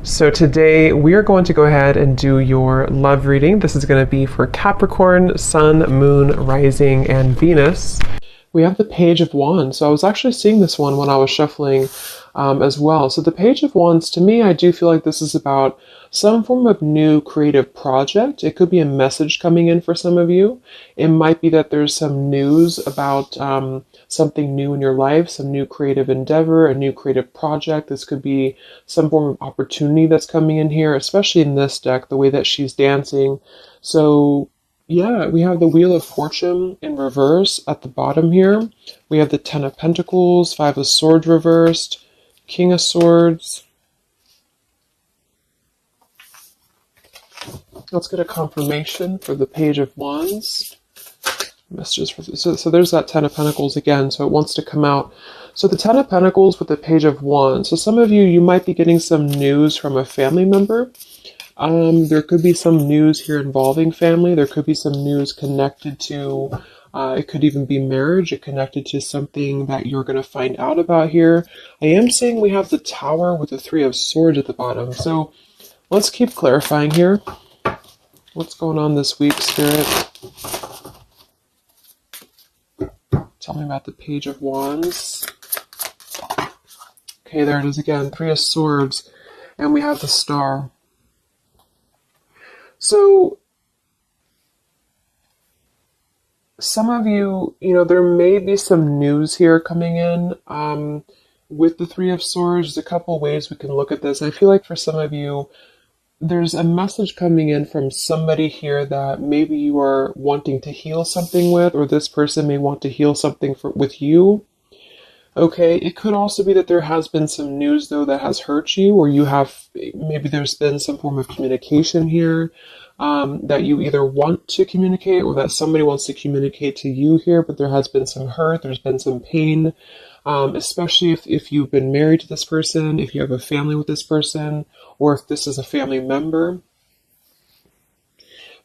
So today we are going to go ahead and do your love reading. This is going to be for Capricorn, Sun, Moon, Rising, and Venus. We have the Page of Wands. So I was actually seeing this one when I was shuffling as well. So the Page of Wands, to me, I do feel like this is about some form of new creative project. It could be a message coming in for some of you. It might be that there's some news about something new in your life, some new creative endeavor, a new creative project. This could be some form of opportunity that's coming in here, especially in this deck, the way that she's dancing. So yeah, we have the Wheel of Fortune in reverse at the bottom here. We have the Ten of Pentacles, Five of Swords reversed, King of Swords. Let's get a confirmation for the Page of Wands. Messages for so there's that Ten of Pentacles again, so it wants to come out. So the Ten of Pentacles with the Page of Wands. So some of you might be getting some news from a family member. There could be some news here involving family. There could be some news connected to, it could even be marriage. It connected to something that you're going to find out about here. I am seeing we have the Tower with the Three of Swords at the bottom. So let's keep clarifying here. What's going on this week, Spirit? Tell me about the Page of Wands. Okay, there it is again. Three of Swords. And we have the Star. So, some of you, there may be some news here coming in with the Three of Swords. There's a couple ways we can look at this. I feel like for some of you, there's a message coming in from somebody here that maybe you are wanting to heal something with, or this person may want to heal something with you. Okay, it could also be that there has been some news, though, that has hurt you, or maybe there's been some form of communication here that you either want to communicate or that somebody wants to communicate to you here, but there has been some hurt, there's been some pain, especially if you've been married to this person, if you have a family with this person, or if this is a family member.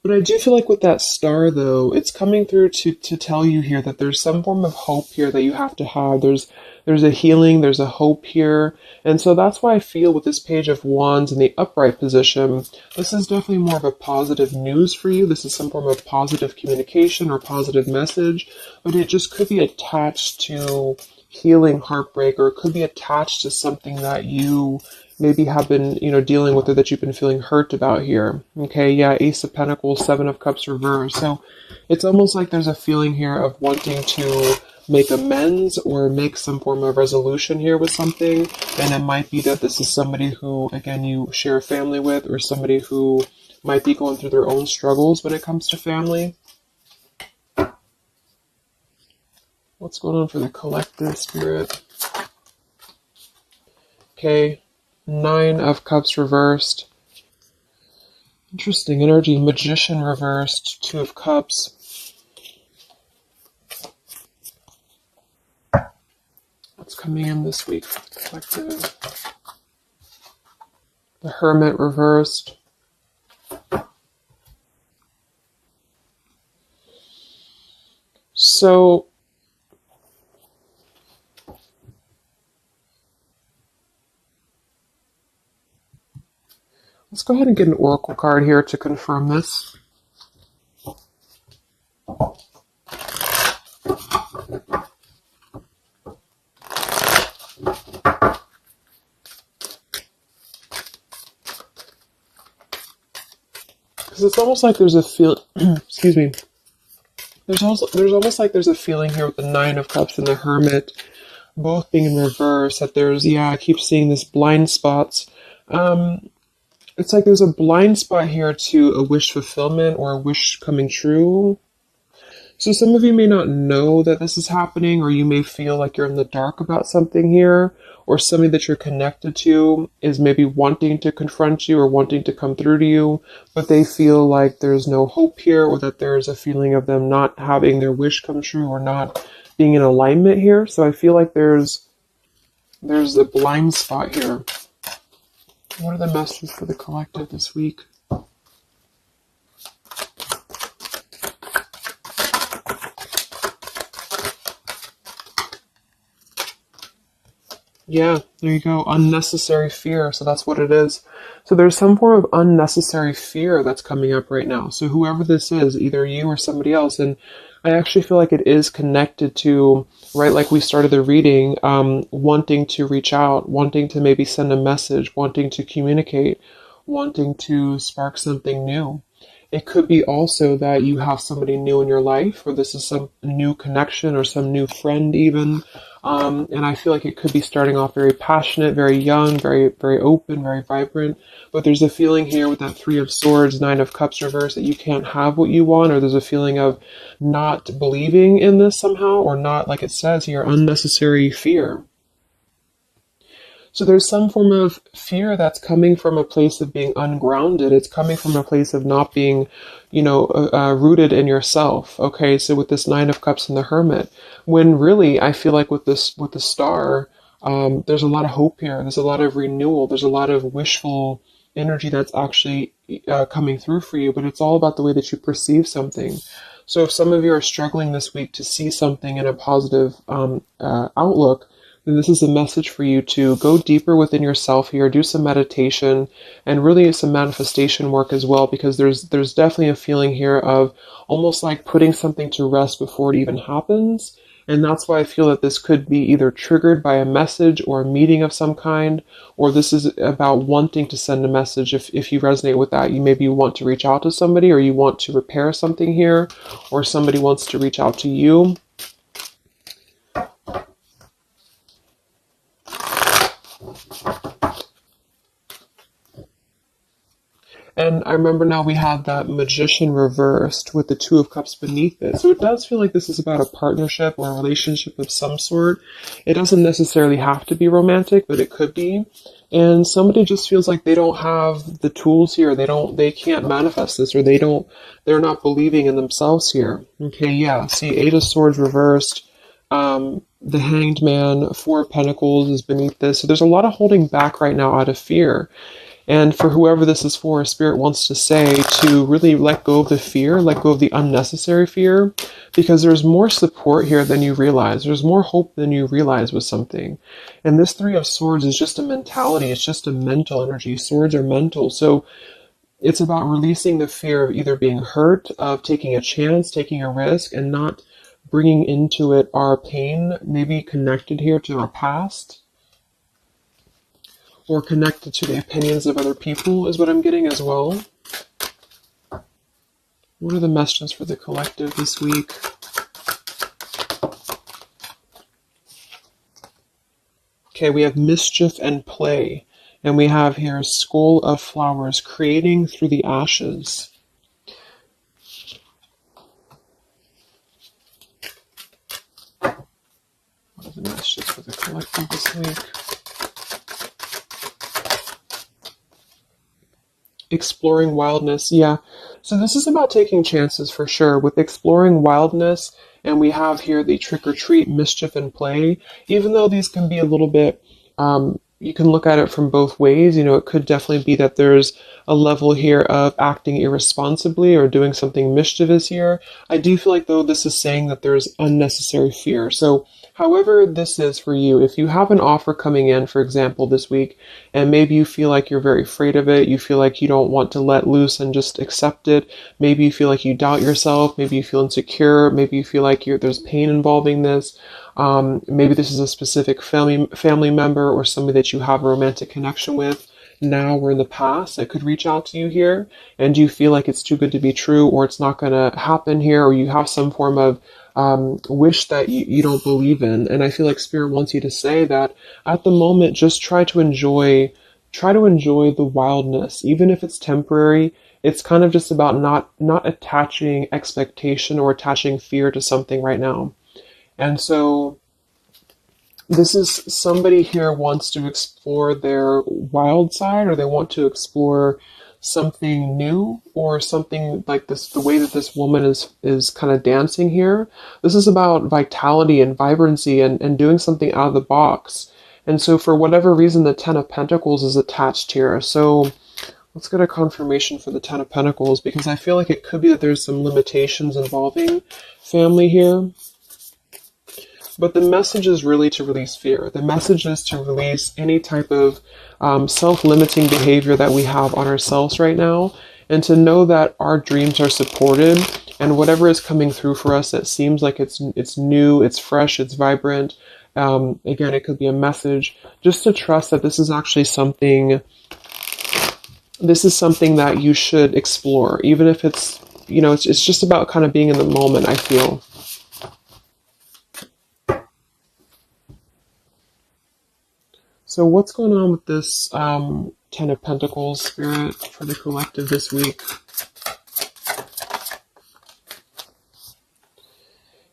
But I do feel like with that Star, though, it's coming through to tell you here that there's some form of hope here that you have to have. There's a healing, there's a hope here. And so that's why I feel with this Page of Wands in the upright position, this is definitely more of a positive news for you. This is some form of positive communication or positive message, but it just could be attached to healing heartbreak, or it could be attached to something that you maybe have been, dealing with, or that you've been feeling hurt about here. Okay, yeah, Ace of Pentacles, Seven of Cups reversed. So it's almost like there's a feeling here of wanting to make amends or make some form of resolution here with something. And it might be that this is somebody who, again, you share a family with, or somebody who might be going through their own struggles when it comes to family. What's going on for the collective, Spirit? Okay. Nine of Cups reversed. Interesting energy. Magician reversed. Two of Cups. What's coming in this week for the collective? The Hermit reversed. So let's go ahead and get an oracle card here to confirm this. Because it's almost like there's a feel. Excuse me. There's almost like there's a feeling here with the Nine of Cups and the Hermit, both being in reverse. That I keep seeing this blind spots. It's like there's a blind spot here to a wish fulfillment or a wish coming true. So some of you may not know that this is happening, or you may feel like you're in the dark about something here, or somebody that you're connected to is maybe wanting to confront you or wanting to come through to you, but they feel like there's no hope here, or that there's a feeling of them not having their wish come true or not being in alignment here. So I feel like there's a blind spot here. What are the messages for the collective this week? Yeah, there you go. Unnecessary fear. So that's what it is. So there's some form of unnecessary fear that's coming up right now. So whoever this is, either you or somebody else, and I actually feel like it is connected to, right, like we started the reading, wanting to reach out, wanting to maybe send a message, wanting to communicate, wanting to spark something new. It could be also that you have somebody new in your life, or this is some new connection or some new friend even. And I feel like it could be starting off very passionate, very young, very, very open, very vibrant. But there's a feeling here with that Three of Swords, Nine of Cups reverse, that you can't have what you want, or there's a feeling of not believing in this somehow, or not, like it says here, unnecessary fear. So there's some form of fear that's coming from a place of being ungrounded. It's coming from a place of not being, rooted in yourself. Okay, so with this Nine of Cups and the Hermit, when really I feel like with the Star, there's a lot of hope here. There's a lot of renewal. There's a lot of wishful energy that's actually coming through for you. But it's all about the way that you perceive something. So if some of you are struggling this week to see something in a positive outlook, then this is a message for you to go deeper within yourself here, do some meditation, and really some manifestation work as well, because there's definitely a feeling here of almost like putting something to rest before it even happens. And that's why I feel that this could be either triggered by a message or a meeting of some kind, or this is about wanting to send a message. If you resonate with that, you want to reach out to somebody, or you want to repair something here, or somebody wants to reach out to you. And I remember now we have that Magician reversed with the Two of Cups beneath it. So it does feel like this is about a partnership or a relationship of some sort. It doesn't necessarily have to be romantic, but it could be. And somebody just feels like they don't have the tools here. They can't manifest this, or they're not believing in themselves here. Okay, yeah. See, Eight of Swords reversed. The Hanged Man, Four of Pentacles is beneath this. So there's a lot of holding back right now out of fear. And for whoever this is for, Spirit wants to say to really let go of the fear, let go of the unnecessary fear, because there's more support here than you realize. There's more hope than you realize with something. And this Three of Swords is just a mentality. It's just a mental energy. Swords are mental. So it's about releasing the fear of either being hurt, of taking a chance, taking a risk, and not bringing into it our pain, maybe connected here to our past, or connected to the opinions of other people is what I'm getting as well. What are the messages for the collective this week? Okay, we have mischief and play. And we have here Skull of Flowers, creating through the ashes. What are the messages for the collective this week? Exploring wildness. Yeah. So this is about taking chances for sure with exploring wildness. And we have here the trick or treat, mischief and play. Even though these can be a little bit, you can look at it from both ways. It could definitely be that there's a level here of acting irresponsibly or doing something mischievous here. I do feel like, though, this is saying that there's unnecessary fear. So however this is for you, if you have an offer coming in, for example, this week, and maybe you feel like you're very afraid of it, you feel like you don't want to let loose and just accept it, maybe you feel like you doubt yourself, maybe you feel insecure, maybe you feel like there's pain involving this, maybe this is a specific family member or somebody that you have a romantic connection with now or in the past that could reach out to you here, and you feel like it's too good to be true, or it's not going to happen here, or you have some form of wish that you don't believe in. And I feel like Spirit wants you to say that at the moment, just try to enjoy the wildness, even if it's temporary. It's kind of just about not attaching expectation or attaching fear to something right now. And so this is somebody here wants to explore their wild side, or they want to explore something new, or something like this, the way that this woman is kind of dancing here. This is about vitality and vibrancy and doing something out of the box. And so for whatever reason, the Ten of Pentacles is attached here. So let's get a confirmation for the Ten of Pentacles, because I feel like it could be that there's some limitations involving family here. But the message is really to release fear. The message is to release any type of self-limiting behavior that we have on ourselves right now, and to know that our dreams are supported, and whatever is coming through for us that seems like it's new, it's fresh, it's vibrant. Again, it could be a message, just to trust that this is actually something. This is something that you should explore, even if it's, you know, it's just about kind of being in the moment, I feel. So what's going on with this Ten of Pentacles, Spirit, for the collective this week?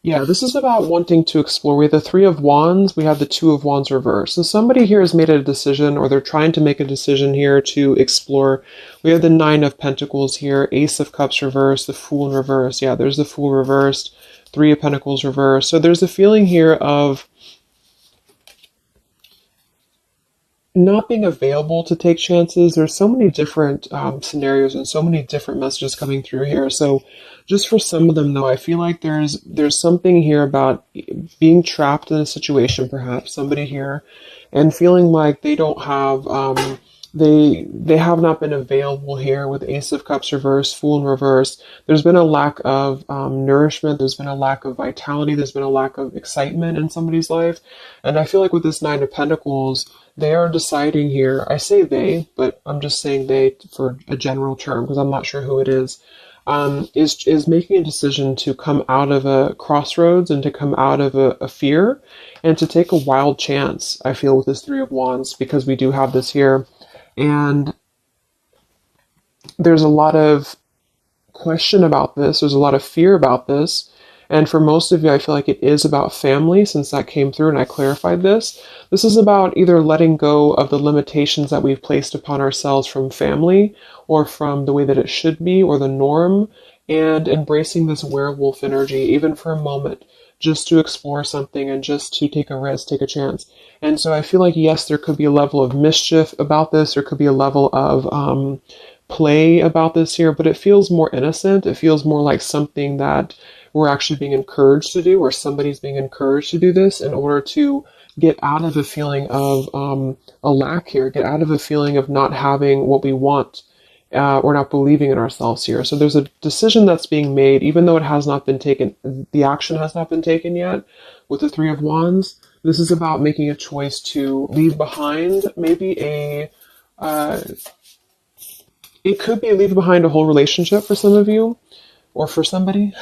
Yeah, this is about wanting to explore. We have the Three of Wands, we have the Two of Wands reversed. So somebody here has made a decision, or they're trying to make a decision here to explore. We have the Nine of Pentacles here, Ace of Cups reversed, the Fool in reverse. Yeah, there's the Fool reversed, Three of Pentacles reversed. So there's a feeling here of not being available to take chances. There's so many different scenarios and so many different messages coming through here. So just for some of them, though, I feel like there's something here about being trapped in a situation, perhaps somebody here, and feeling like they don't have they have not been available here with Ace of Cups reversed, Fool in reverse. There's been a lack of nourishment. There's been a lack of vitality. There's been a lack of excitement in somebody's life. And I feel like with this Nine of Pentacles, they are deciding here, I say they, but I'm just saying they for a general term because I'm not sure who it is making a decision to come out of a crossroads and to come out of a fear and to take a wild chance, I feel, with this Three of Wands, because we do have this here. And there's a lot of question about this. There's a lot of fear about this. And for most of you, I feel like it is about family, since that came through and I clarified this. This is about either letting go of the limitations that we've placed upon ourselves from family, or from the way that it should be, or the norm, and embracing this werewolf energy, even for a moment, just to explore something and just to take a risk, take a chance. And so I feel like, yes, there could be a level of mischief about this. There could be a level of play about this here, but it feels more innocent. It feels more like something that we're actually being encouraged to do, or somebody's being encouraged to do this in order to get out of a feeling of a lack here, get out of a feeling of not having what we want, or not believing in ourselves here. So there's a decision that's being made, even though it has not been taken, the action has not been taken yet with the Three of Wands. This is about making a choice to leave behind maybe it could be leaving behind a whole relationship for some of you, or for somebody.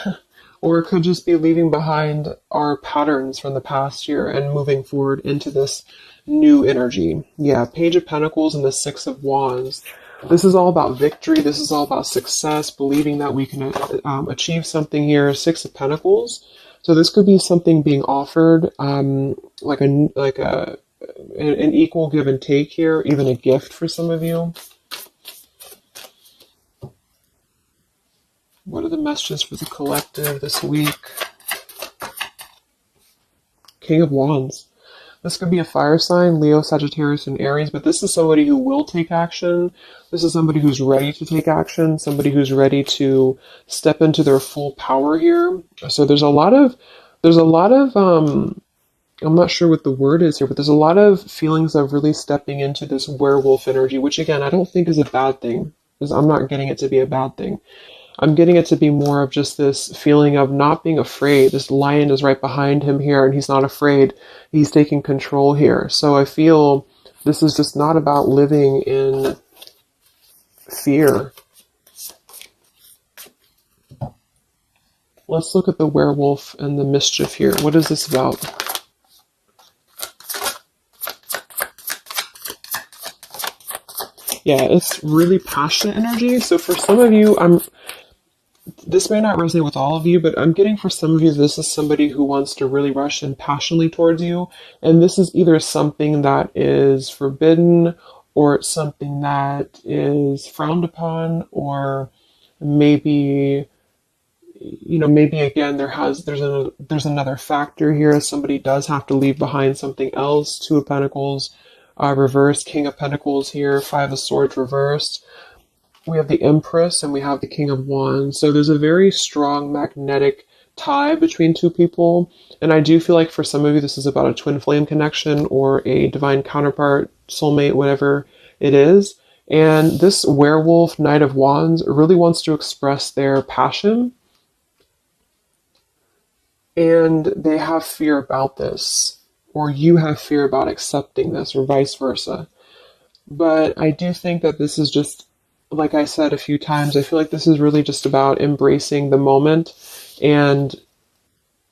Or it could just be leaving behind our patterns from the past year and moving forward into this new energy. Yeah, Page of Pentacles and the Six of Wands. This is all about victory. This is all about success, believing that we can achieve something here. Six of Pentacles. So this could be something being offered, like an equal give and take here, even a gift for some of you. What are the messages for the collective this week? King of Wands. This could be a fire sign, Leo, Sagittarius, and Aries, but this is somebody who will take action. This is somebody who's ready to take action, somebody who's ready to step into their full power here. So there's a lot of, I'm not sure what the word is here, but there's a lot of feelings of really stepping into this werewolf energy, which again, I don't think is a bad thing, because I'm not getting it to be a bad thing. I'm getting it to be more of just this feeling of not being afraid. This lion is right behind him here, and he's not afraid. He's taking control here. So I feel this is just not about living in fear. Let's look at the werewolf and the mischief here. What is this about? Yeah, it's really passionate energy. So for some of you, this may not resonate with all of you, but I'm getting for some of you, this is somebody who wants to really rush in passionately towards you. And this is either something that is forbidden, or it's something that is frowned upon, or maybe, maybe again, there's another factor here. Somebody does have to leave behind something else. Two of Pentacles reversed, King of Pentacles here, Five of Swords reversed. We have the Empress and we have the King of Wands. So there's a very strong magnetic tie between two people. And I do feel like for some of you, this is about a twin flame connection or a divine counterpart, soulmate, whatever it is. And this werewolf, Knight of Wands, really wants to express their passion. And they have fear about this, or you have fear about accepting this, or vice versa. But I do think that this is just, like I said a few times, I feel like this is really just about embracing the moment, and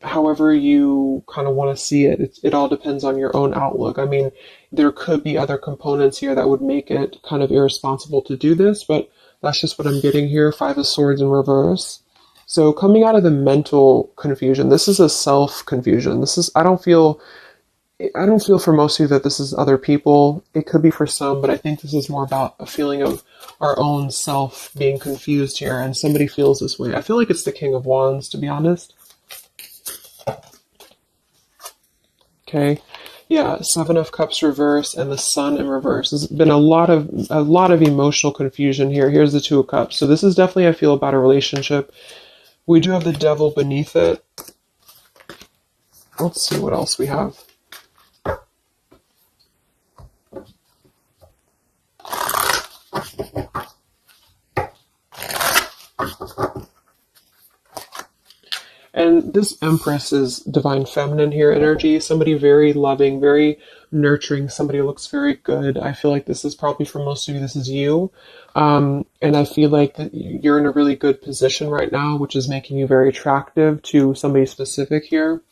however you kind of want to see it, it all depends on your own outlook. I mean, there could be other components here that would make it kind of irresponsible to do this, but that's just what I'm getting here. Five of Swords in reverse. So coming out of the mental confusion, this is a self-confusion. This is, I don't feel for most of you that this is other people. It could be for some, but I think this is more about a feeling of our own self being confused here, and somebody feels this way. I feel like it's the King of Wands, to be honest. Okay. Yeah, Seven of Cups reverse and the Sun in reverse. There's been a lot of emotional confusion here. Here's the Two of Cups. So this is definitely, I feel, about a relationship. We do have the Devil beneath it. Let's see what else we have. And this Empress is divine feminine here energy. Somebody very loving, very nurturing. Somebody who looks very good. I feel like this is probably for most of you, this is you. And I feel like that you're in a really good position right now, which is making you very attractive to somebody specific here.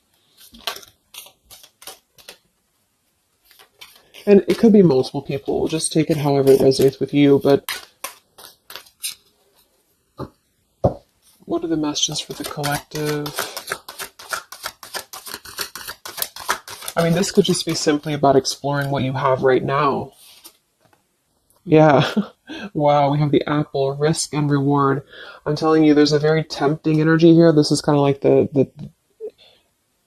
And it could be multiple people. Just take it however it resonates with you. But what are the messages for the collective? I mean, this could just be simply about exploring what you have right now. Yeah. Wow, we have the apple, risk and reward. I'm telling you, there's a very tempting energy here. This is kind of like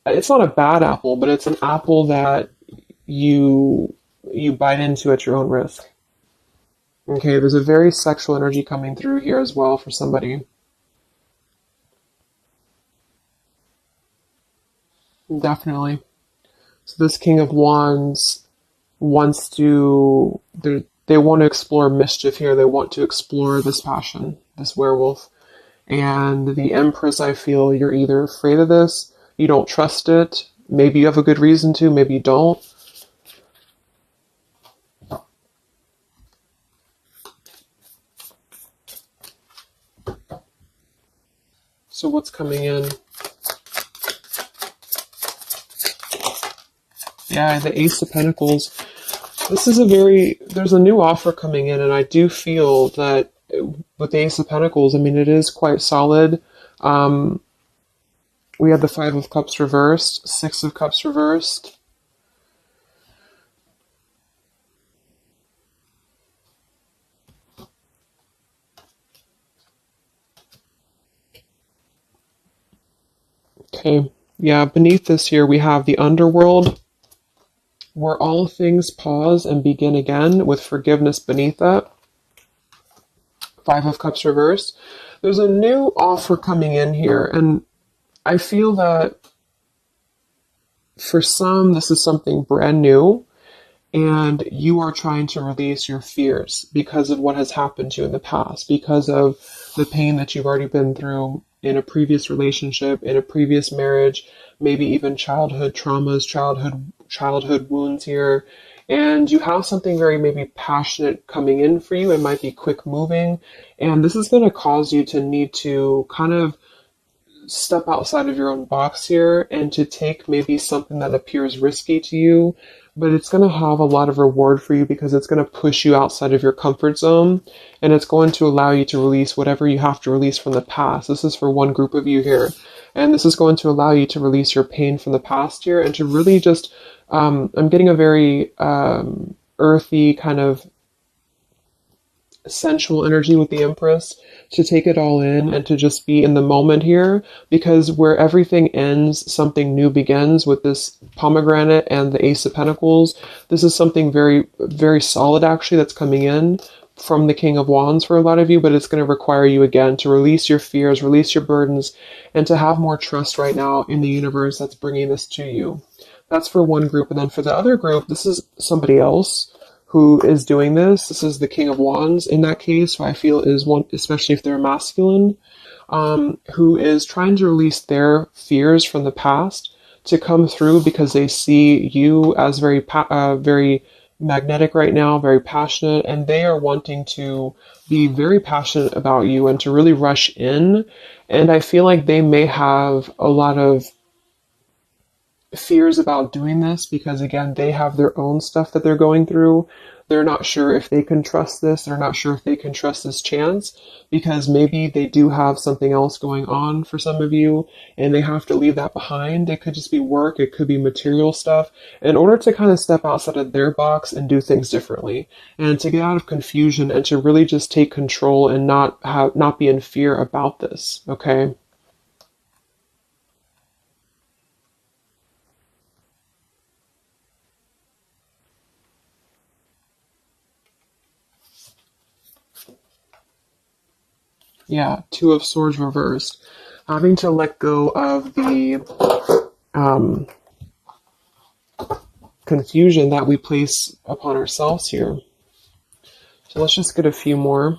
it's not a bad apple, but it's an apple that you bite into at your own risk. Okay, there's a very sexual energy coming through here as well for somebody. Definitely. So this King of Wands wants to, they want to explore mischief here. They want to explore this passion, this werewolf. And the Empress, I feel you're either afraid of this, you don't trust it, maybe you have a good reason to, maybe you don't. So what's coming in? Yeah, the Ace of Pentacles. This is there's a new offer coming in, and I do feel that with the Ace of Pentacles, I mean, it is quite solid. We have the Five of Cups reversed, Six of Cups reversed. Okay, yeah, beneath this here, we have the Underworld, where all things pause and begin again, with forgiveness beneath that. Five of Cups reversed. There's a new offer coming in here, and I feel that for some, this is something brand new, and you are trying to release your fears because of what has happened to you in the past, because of the pain that you've already been through in a previous relationship, in a previous marriage, maybe even childhood traumas, childhood wounds here. And you have something very maybe passionate coming in for you. It might be quick moving. And this is going to cause you to need to kind of step outside of your own box here and to take maybe something that appears risky to you, but it's going to have a lot of reward for you because it's going to push you outside of your comfort zone, and it's going to allow you to release whatever you have to release from the past. This is for one group of you here, and this is going to allow you to release your pain from the past here and to really just, I'm getting a very earthy kind of sensual energy with the Empress, to take it all in and to just be in the moment here, because where everything ends, something new begins with this pomegranate and the Ace of Pentacles. This is something very, very solid actually that's coming in from the King of Wands for a lot of you, but it's going to require you again to release your fears, release your burdens, and to have more trust right now in the universe that's bringing this to you. That's for one group. And then for the other group, this is somebody else who is doing this. This is the King of Wands in that case, who I feel is one, especially if they're masculine, who is trying to release their fears from the past to come through because they see you as very magnetic right now, very passionate, and they are wanting to be very passionate about you and to really rush in. And I feel like they may have a lot of fears about doing this because, again, they have their own stuff that they're going through. They're not sure if they can trust this. They're not sure if they can trust this chance because maybe they do have something else going on for some of you and they have to leave that behind. It could just be work. It could be material stuff in order to kind of step outside of their box and do things differently and to get out of confusion and to really just take control and not be in fear about this. Okay. Yeah, Two of Swords reversed. Having to let go of the confusion that we place upon ourselves here. So let's just get a few more.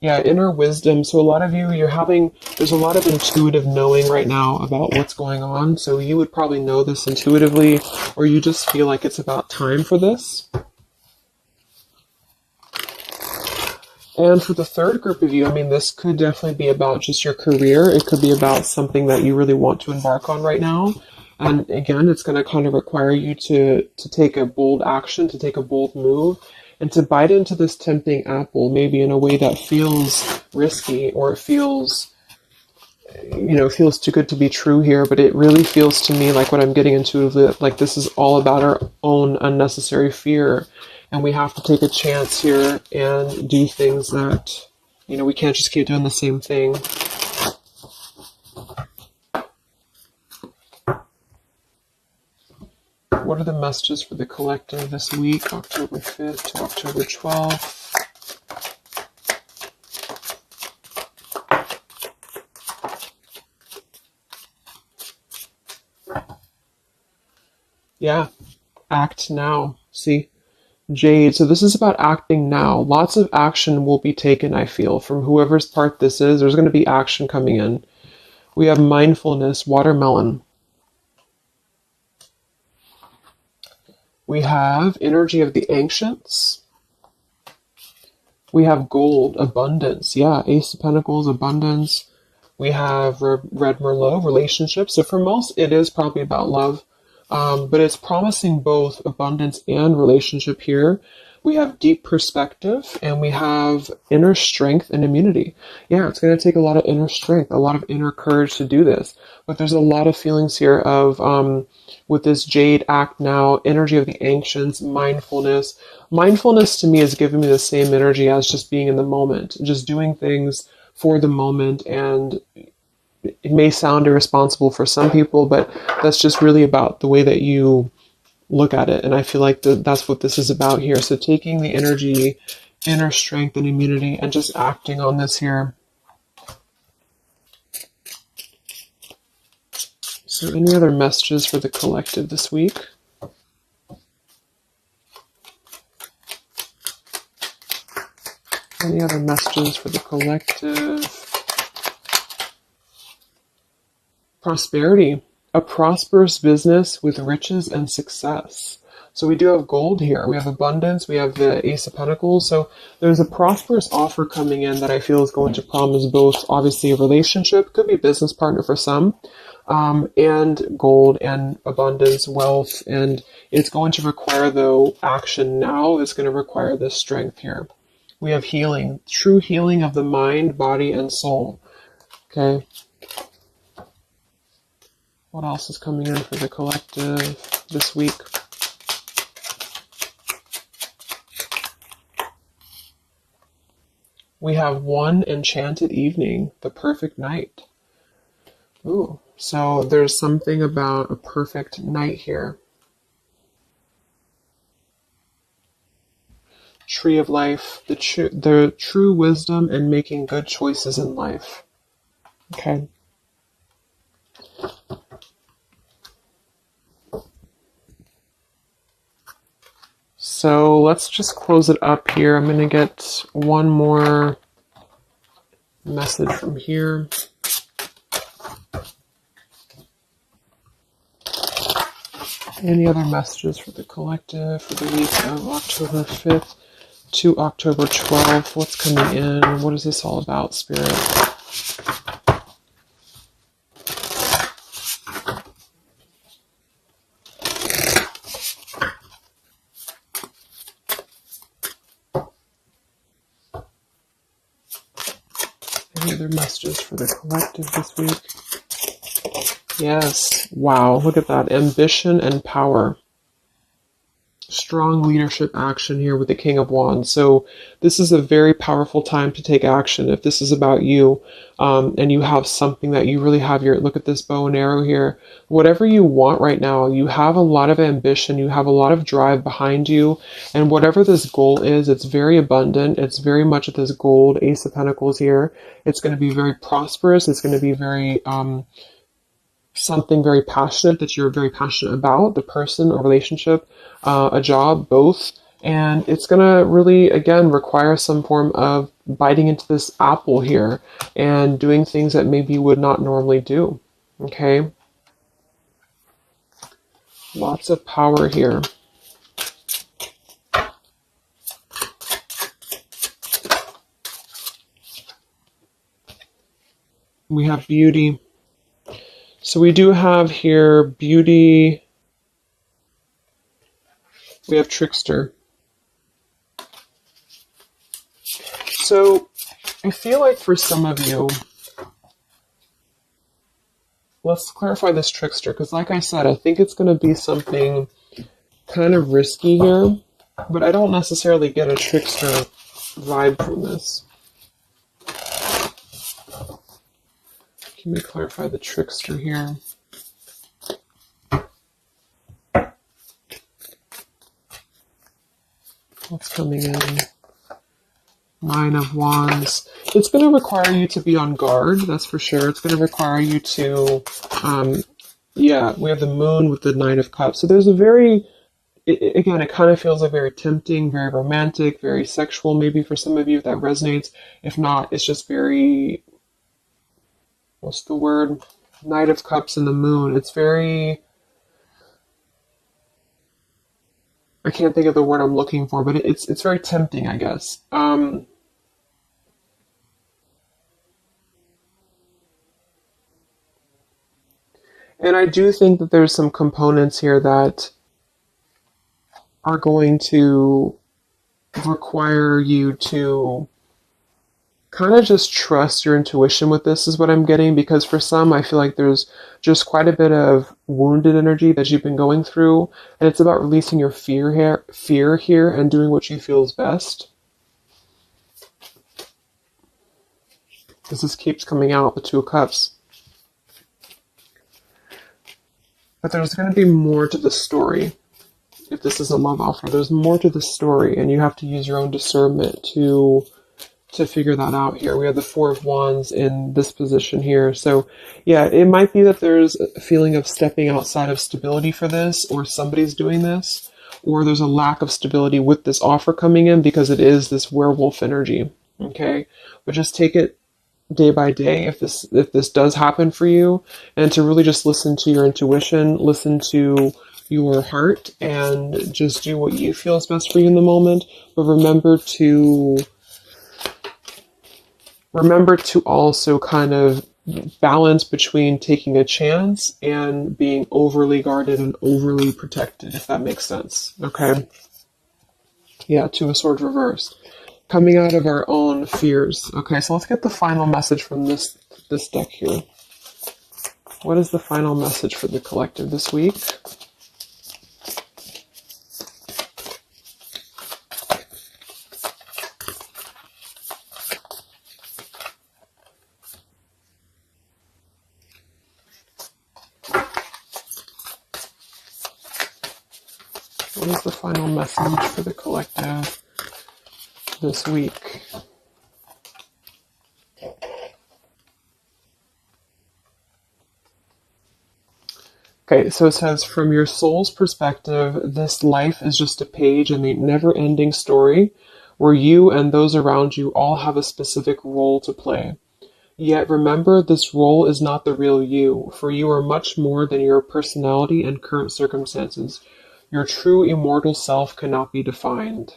Yeah, inner wisdom. So a lot of you, there's a lot of intuitive knowing right now about what's going on. So you would probably know this intuitively, or you just feel like it's about time for this. And for the third group of you, I mean, this could definitely be about just your career. It could be about something that you really want to embark on right now. And again, it's going to kind of require you to take a bold action, to take a bold move, and to bite into this tempting apple, maybe in a way that feels risky or it feels too good to be true here. But it really feels to me like what I'm getting intuitively, like this is all about our own unnecessary fear. And we have to take a chance here and do things that, we can't just keep doing the same thing. What are the messages for the collective this week, October 5th to October 12th? Yeah, act now. See? Jade, so this is about acting now. Lots of action will be taken, I feel, from whoever's part this is. There's going to be action coming in. We have mindfulness, watermelon. We have energy of the ancients. We have gold, abundance. Yeah, Ace of Pentacles, abundance. We have Red Merlot, relationships. So for most, it is probably about love. But it's promising both abundance and relationship here. We have deep perspective and we have inner strength and immunity. Yeah, it's going to take a lot of inner strength, a lot of inner courage to do this. But there's a lot of feelings here of, with this Jade, act now, energy of the ancients, mindfulness. Mindfulness to me is giving me the same energy as just being in the moment, just doing things for the moment. And it may sound irresponsible for some people, but that's just really about the way that you look at it. And I feel like that's what this is about here. So taking the energy, inner strength and immunity and just acting on this here. So any other messages for the collective this week? Any other messages for the collective? Prosperity, a prosperous business with riches and success. So we do have gold here. We have abundance. We have the Ace of Pentacles. So there's a prosperous offer coming in that I feel is going to promise both, obviously, a relationship, could be a business partner for some, and gold and abundance, wealth. And it's going to require, though, action now. It's going to require this strength here. We have healing, true healing of the mind, body, and soul. Okay. What else is coming in for the collective this week? We have one enchanted evening, the perfect night. Ooh, so there's something about a perfect night here. Tree of life, the true wisdom and making good choices in life. Okay. So let's just close it up here. I'm going to get one more message from here. Any other messages for the collective for the week of October 5th to October 12th? What's coming in? What is this all about, Spirit? Any other messages for the collective this week? Yes. Wow. Look at that. Ambition and power. Strong leadership action here with the King of Wands. So this is a very powerful time to take action. If this is about you, and you have something that you really have your, look at this bow and arrow here, whatever you want right now, you have a lot of ambition, you have a lot of drive behind you, and whatever this goal is, it's very abundant. It's very much at this gold Ace of Pentacles here. It's going to be very prosperous. It's going to be very, something very passionate that you're very passionate about, the person or relationship, a job, both. And it's going to really, again, require some form of biting into this apple here and doing things that maybe you would not normally do. Okay? Lots of power here. We have beauty. So we do have here beauty. We have trickster. So I feel like for some of you, let's clarify this trickster, because like I said, I think it's going to be something kind of risky here, but I don't necessarily get a trickster vibe from this. Let me clarify the trickster here. What's coming in? Nine of Wands. It's going to require you to be on guard, that's for sure. It's going to require you to, yeah, we have the Moon with the Nine of Cups. So there's a very, again, it kind of feels like very tempting, very romantic, very sexual, maybe for some of you if that resonates. If not, it's just very, what's the word? Knight of Cups and the Moon. It's very, I can't think of the word I'm looking for, but it's very tempting, I guess. And I do think that there's some components here that are going to require you to kind of just trust your intuition with this, is what I'm getting, because for some, I feel like there's just quite a bit of wounded energy that you've been going through, and it's about releasing your fear here and doing what you feel is best. Because this keeps coming out, the Two of Cups. But there's going to be more to the story. If this is a love offer, there's more to the story, and you have to use your own discernment to figure that out here. We have the Four of Wands in this position here. So yeah, it might be that there's a feeling of stepping outside of stability for this, or somebody's doing this, or there's a lack of stability with this offer coming in because it is this werewolf energy. Okay? But just take it day by day if this does happen for you, and to really just listen to your intuition, listen to your heart, and just do what you feel is best for you in the moment. But remember to also kind of balance between taking a chance and being overly guarded and overly protected, if that makes sense. Okay? Yeah, Two of Swords reversed. Coming out of our own fears. Okay, so let's get the final message from this deck here. What is the final message for the collective this week? What is the final message for the collective this week. Okay, so it says, from your soul's perspective, this life is just a page in the never-ending story where you and those around you all have a specific role to play. Yet remember, this role is not the real you, for you are much more than your personality and current circumstances. Your true immortal self cannot be defined.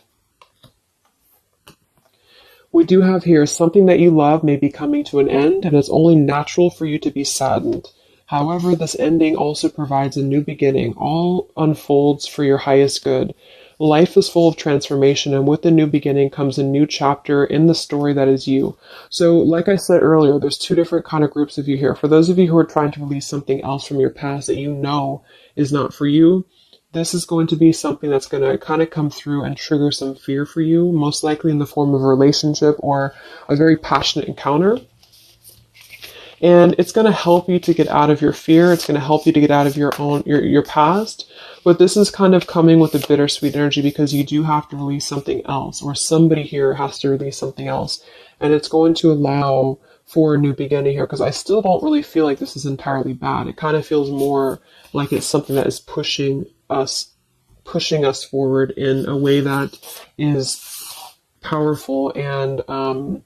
We do have here, something that you love may be coming to an end, and it's only natural for you to be saddened. However, this ending also provides a new beginning. All unfolds for your highest good. Life is full of transformation, and with the new beginning comes a new chapter in the story that is you. So, like I said earlier, there's two different kind of groups of you here. For those of you who are trying to release something else from your past that you know is not for you, this is going to be something that's going to kind of come through and trigger some fear for you, most likely in the form of a relationship or a very passionate encounter. And it's going to help you to get out of your fear. It's going to help you to get out of your past. But this is kind of coming with a bittersweet energy because you do have to release something else, or somebody here has to release something else. And it's going to allow for a new beginning here, because I still don't really feel like this is entirely bad. It kind of feels more like it's something that is pushing us forward in a way that is powerful and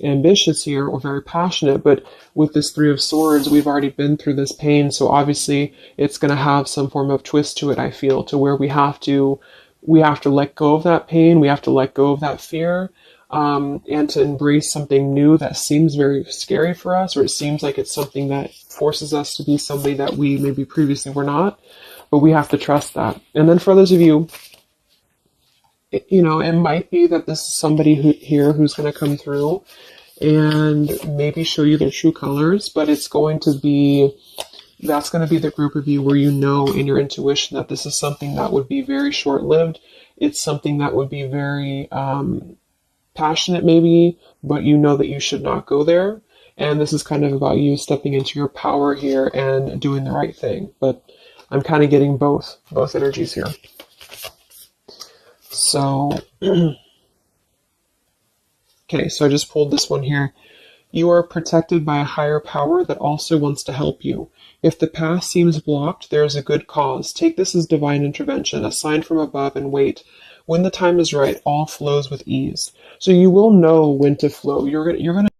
ambitious here, or very passionate. But with this Three of Swords, we've already been through this pain, so obviously it's going to have some form of twist to it, I feel, to where we have to let go of that pain, we have to let go of that fear, and to embrace something new that seems very scary for us, or it seems like it's something that forces us to be somebody that we maybe previously were not, but we have to trust that. And then for those of you, you know, it might be that this is somebody who's going to come through and maybe show you their true colors, but that's going to be the group of you where you know in your intuition that this is something that would be very short-lived. It's something that would be very passionate maybe, but you know that you should not go there. And this is kind of about you stepping into your power here and doing the right thing. But I'm kind of getting both energies here. So, okay, so I just pulled this one here. You are protected by a higher power that also wants to help you. If the path seems blocked, there is a good cause. Take this as divine intervention, a sign from above, and wait. When the time is right, all flows with ease. So you will know when to flow. You're gonna